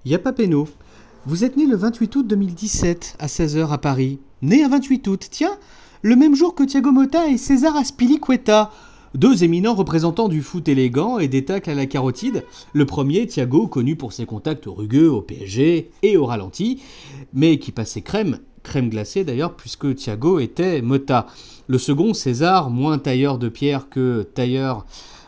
Yapa Peno, vous êtes né le 28 août 2017 à 16 h à Paris. Né un 28 août, tiens, le même jour que Thiago Motta et César Azpilicueta, deux éminents représentants du foot élégant et des tacles à la carotide. Le premier, Thiago, connu pour ses contacts rugueux au PSG et au ralenti, mais qui passait crème glacée d'ailleurs, puisque Thiago était Motta. Le second, César, moins tailleur de pierre que tailleur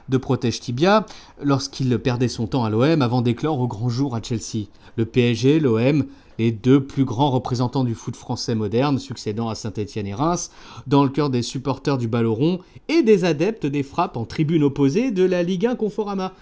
de protège tibia, lorsqu'il perdait son temps à l'OM avant d'éclore au grand jour à Chelsea. Le PSG, l'OM, les deux plus grands représentants du foot français moderne, succédant à Saint-Étienne et Reims, dans le cœur des supporters du Ballon et des adeptes des frappes en tribune opposée de la Ligue 1 Conforama.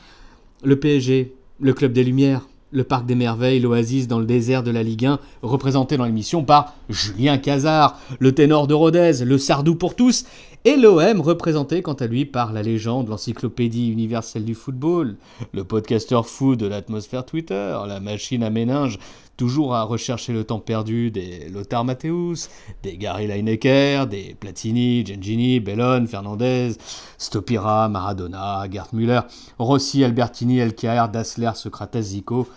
Le PSG, le club des Lumières, le parc des merveilles, l'oasis dans le désert de la Ligue 1, représenté dans l'émission par Julien Cazard, le ténor de Rodez, le Sardou pour tous, et l'OM représenté quant à lui par la légende, l'encyclopédie universelle du football, le podcasteur fou de l'atmosphère Twitter, la machine à méninge, toujours à rechercher le temps perdu des Lothar Matthäus, des Gary Lineker, des Platini, Gengini, Bellone, Fernandez, Stopira, Maradona, Gerd Müller, Rossi, Albertini, Elkjaer, Dassler, Socrates, Zico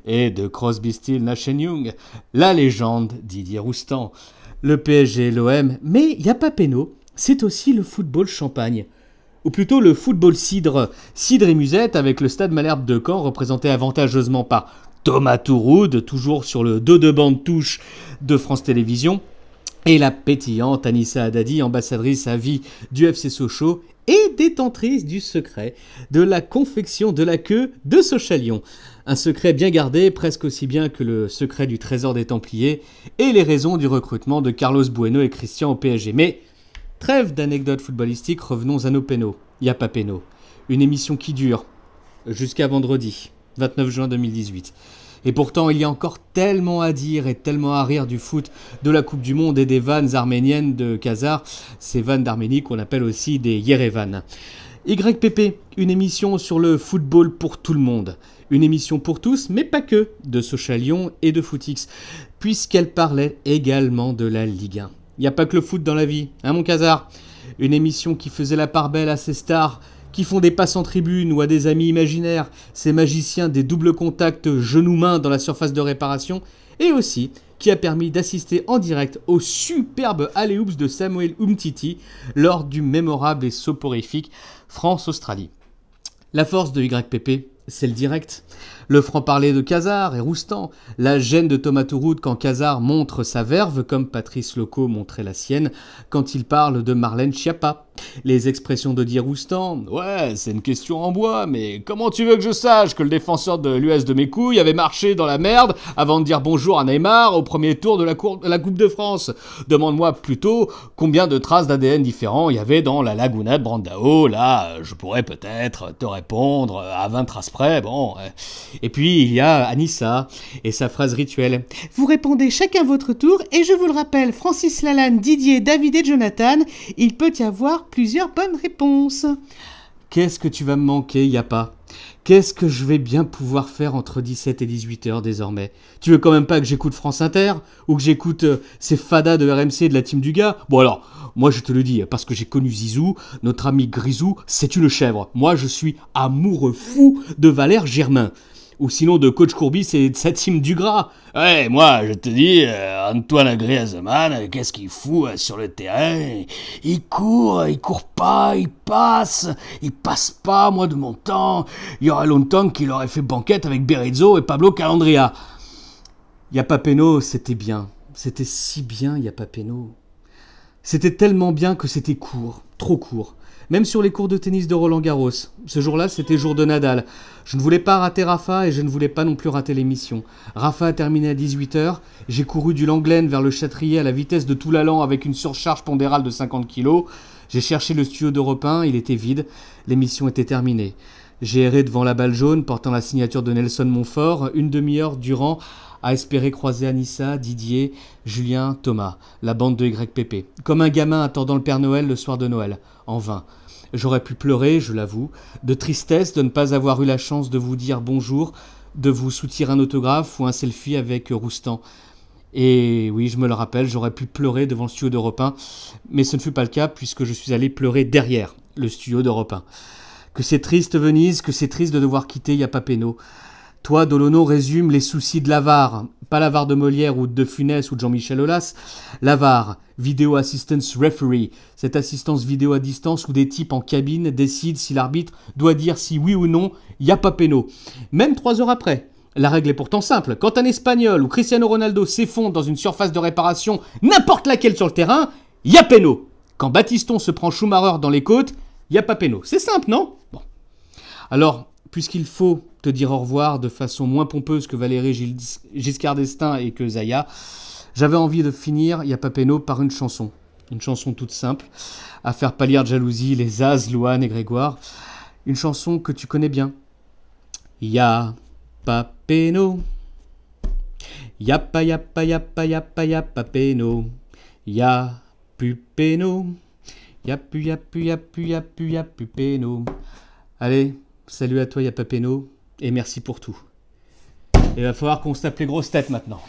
et de Crosby, Still, Nash Young, la légende Didier Roustan. Le PSG, l'OM, mais il n'y a pas Peno, c'est aussi le football champagne. Ou plutôt le football cidre. Cidre et musette avec le stade Malherbe de Caen représenté avantageusement par Thomas Touroud, toujours sur le dos de bande touche de France Télévisions, et la pétillante Anissa Haddadi, ambassadrice à vie du FC Sochaux et détentrice du secret de la confection de la queue de Sochalion. Un secret bien gardé, presque aussi bien que le secret du trésor des Templiers et les raisons du recrutement de Carlos Bueno et Christian au PSG. Mais trêve d'anecdotes footballistiques, revenons à nos pénaux. Yapa Peno, une émission qui dure jusqu'à vendredi, 29 juin 2018. Et pourtant, il y a encore tellement à dire et tellement à rire du foot, de la Coupe du Monde et des vannes arméniennes de Khazar, ces vannes d'Arménie qu'on appelle aussi des Yerevan. YPP, une émission sur le football pour tout le monde. Une émission pour tous, mais pas que, de Sochalion et de Footix, puisqu'elle parlait également de la Ligue 1. Il n'y a pas que le foot dans la vie, hein mon Khazar? Une émission qui faisait la part belle à ces stars qui font des passes en tribune ou à des amis imaginaires, ces magiciens des doubles contacts genoux-mains dans la surface de réparation, et aussi qui a permis d'assister en direct au superbe alley-oops de Samuel Umtiti lors du mémorable et soporifique France-Australie. La force de YPP, c'est le direct. Le franc-parler de Khazar et Roustan, la gêne de Thomas Touroud quand Khazar montre sa verve comme Patrice Loco montrait la sienne quand il parle de Marlène Schiappa. Les expressions de Didier Roustan, ouais, c'est une question en bois, mais comment tu veux que je sache que le défenseur de l'US de mes couilles avait marché dans la merde avant de dire bonjour à Neymar au premier tour de la Coupe de France? Demande-moi plutôt combien de traces d'ADN différents il y avait dans la Laguna de Brandao. Là, je pourrais peut-être te répondre à 20 traces près, bon. Et puis, il y a Anissa et sa phrase rituelle. Vous répondez chacun votre tour, et je vous le rappelle, Francis Lalanne, Didier, David et Jonathan, il peut y avoir plusieurs bonnes réponses. Qu'est-ce que tu vas me manquer, Yapa? Qu'est-ce que je vais bien pouvoir faire entre 17 et 18 heures désormais? Tu veux quand même pas que j'écoute France Inter? Ou que j'écoute ces fadas de RMC et de la team du gars? Bon alors, moi je te le dis, parce que j'ai connu Zizou, notre ami Grisou, c'est une chèvre. Moi je suis amoureux fou de Valère Germain. Ou sinon de Coach Courbis et de sa team du gras. Ouais, moi, je te dis, Antoine Griezmann, qu'est-ce qu'il fout sur le terrain? Il court pas, il passe pas, moi, de mon temps. Il y aura longtemps qu'il aurait fait banquette avec Berizzo et Pablo Calandria. Yapa Peno, c'était bien. C'était si bien, Yapa Peno. C'était tellement bien que c'était court, trop court. Même sur les cours de tennis de Roland Garros. Ce jour-là, c'était jour de Nadal. Je ne voulais pas rater Rafa et je ne voulais pas non plus rater l'émission. Rafa a terminé à 18 h. J'ai couru du Langlaine vers le Châtrier à la vitesse de Toulalan avec une surcharge pondérale de 50 kg. J'ai cherché le studio d'Europe 1, il était vide. L'émission était terminée. J'ai erré devant la balle jaune portant la signature de Nelson Montfort, une demi-heure durant, à espérer croiser Anissa, Didier, Julien, Thomas, la bande de YPP. Comme un gamin attendant le Père Noël le soir de Noël. En vain. J'aurais pu pleurer, je l'avoue, de tristesse de ne pas avoir eu la chance de vous dire bonjour, de vous soutirer un autographe ou un selfie avec Roustan. Et oui, je me le rappelle, j'aurais pu pleurer devant le studio d'Europe 1, mais ce ne fut pas le cas puisque je suis allé pleurer derrière le studio d'Europe 1. Que c'est triste Venise, que c'est triste de devoir quitter Yapa Peno. Toi, Dolono, résume les soucis de l'AVAR. Pas l'AVAR de Molière ou de Funès ou de Jean-Michel Aulas. L'AVAR, Video Assistance Referee. Cette assistance vidéo à distance où des types en cabine décident si l'arbitre doit dire si oui ou non, il n'y a pas péno. Même 3 heures après. La règle est pourtant simple. Quand un Espagnol ou Cristiano Ronaldo s'effondre dans une surface de réparation, n'importe laquelle sur le terrain, il y a péno. Quand Battiston se prend Schumacher dans les côtes, il n'y a pas péno. C'est simple, non? Bon. Alors, puisqu'il faut te dire au revoir de façon moins pompeuse que Valéry Giscard d'Estaing et que Zaya, j'avais envie de finir Il n'y a pas péno par une chanson. Une chanson toute simple, à faire pâlir de jalousie les As, Louane et Grégoire. Une chanson que tu connais bien. Il y a pas péno. Y a pas péno. Y a plus péno. Y a plus péno. Allez, salut à toi, y a pas péno. Et merci pour tout. Il va falloir qu'on se tape les grosses têtes maintenant.